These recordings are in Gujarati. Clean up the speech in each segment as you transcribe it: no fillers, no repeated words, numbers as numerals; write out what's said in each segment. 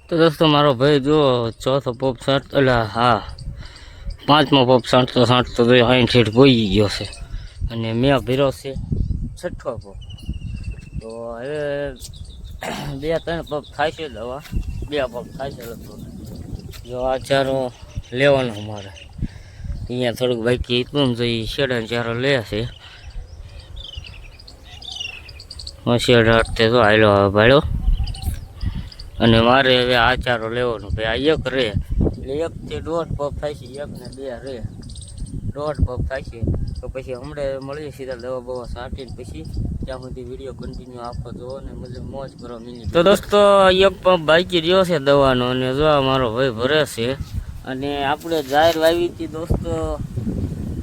તો દોસ્તો મારો ભાઈ જો ચોથો પોપ સાંટ એટલે હા પાંચમો પોપ સાંટતો તો 60 ફીટ પહોંચી ગયો છે અને મેં ભીરો છે છઠ્ઠો પોપ. તો હવે 2-3 પોપ થાય છે દવા, 2 પોપ થાય છે લગભગ. જો આ ચારો લેવાનો અમારે અહીંયા થોડુંક બાકી હતું તો એ શેડા ચારો લે છે. શેડા તે તો આયલો ભાડ્યો અને મારે હવે આ ચારો લેવાનો ભાઈ. આ એક રે એટલે 1 થી 1.5 પોપ થાય છે, 1 ને 2 રે 1.5 પોપ થાય છે. તો પછી હમણાં મળીએ સીધા દવા બવા છાંટીને પછી ત્યાં સુધી વિડીયો કન્ટિન્યુ આપો જો ને મતલબ મોજ કરો મિની. તો દોસ્તો 1 પંપ બાકી રહ્યો છે દવાનો અને જો મારો ભાઈ ભરે છે. અને આપણે જાહેર વાવી હતી દોસ્તો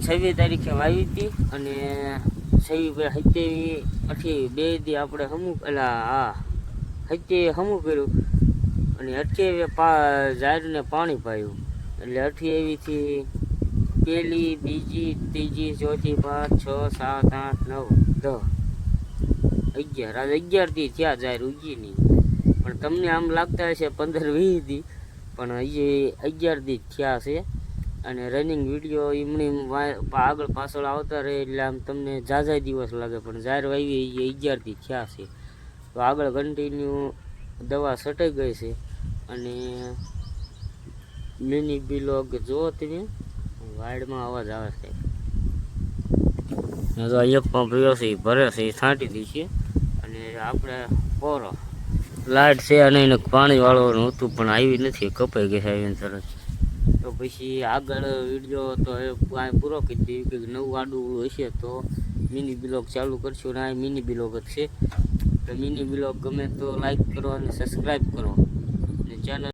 26 તારીખે વાવી હતી અને 27 2 દી આપણે હમું પેલા હા 27 હમું કર્યું અને 28 જાહેરને પાણી પાયું એટલે 28 થી પહેલી, બીજી, ત્રીજી, ચોથી, 5, 6, 7, 8, 9, 10, 11 આજે 11 દી થયા જાહેર ઉગી નહીં. પણ તમને આમ લાગતા હશે 15-20 દી, પણ હજી 11 દી થયા છે. અને રનિંગ વિડીયો એમની આગળ પાછળ આવતા રહે એટલે આમ તમને ઝાઝા દિવસ લાગે, પણ જાહેર વાવી એ 11 દી થયા છે. તો આગળ કન્ટિન્યુ દવા છટાઈ ગઈ છે. અને મિની બ્લોગ જો તમે વાઇડમાં અવાજ આવે છે. તો 1 પંપ રહ્યો છે એ ભરે છે, એ છાંટી દી છે. અને આપણે પોરો લાઇટ છે અને એને પાણી વાળવાનું હતું પણ આવી નથી, કપાઈ ગઈ છે આવીને તરત. તો પછી આગળ વિડીયો તો હવે પૂરો કરી દીધી કે નવું આડું હશે તો મિની બ્લોગ ચાલુ કરશું. ને આ મિની બ્લોગ જ છે. તો મિની બ્લોગ ગમે તો લાઈક કરો અને સબસ્ક્રાઈબ કરો અને ચેનલ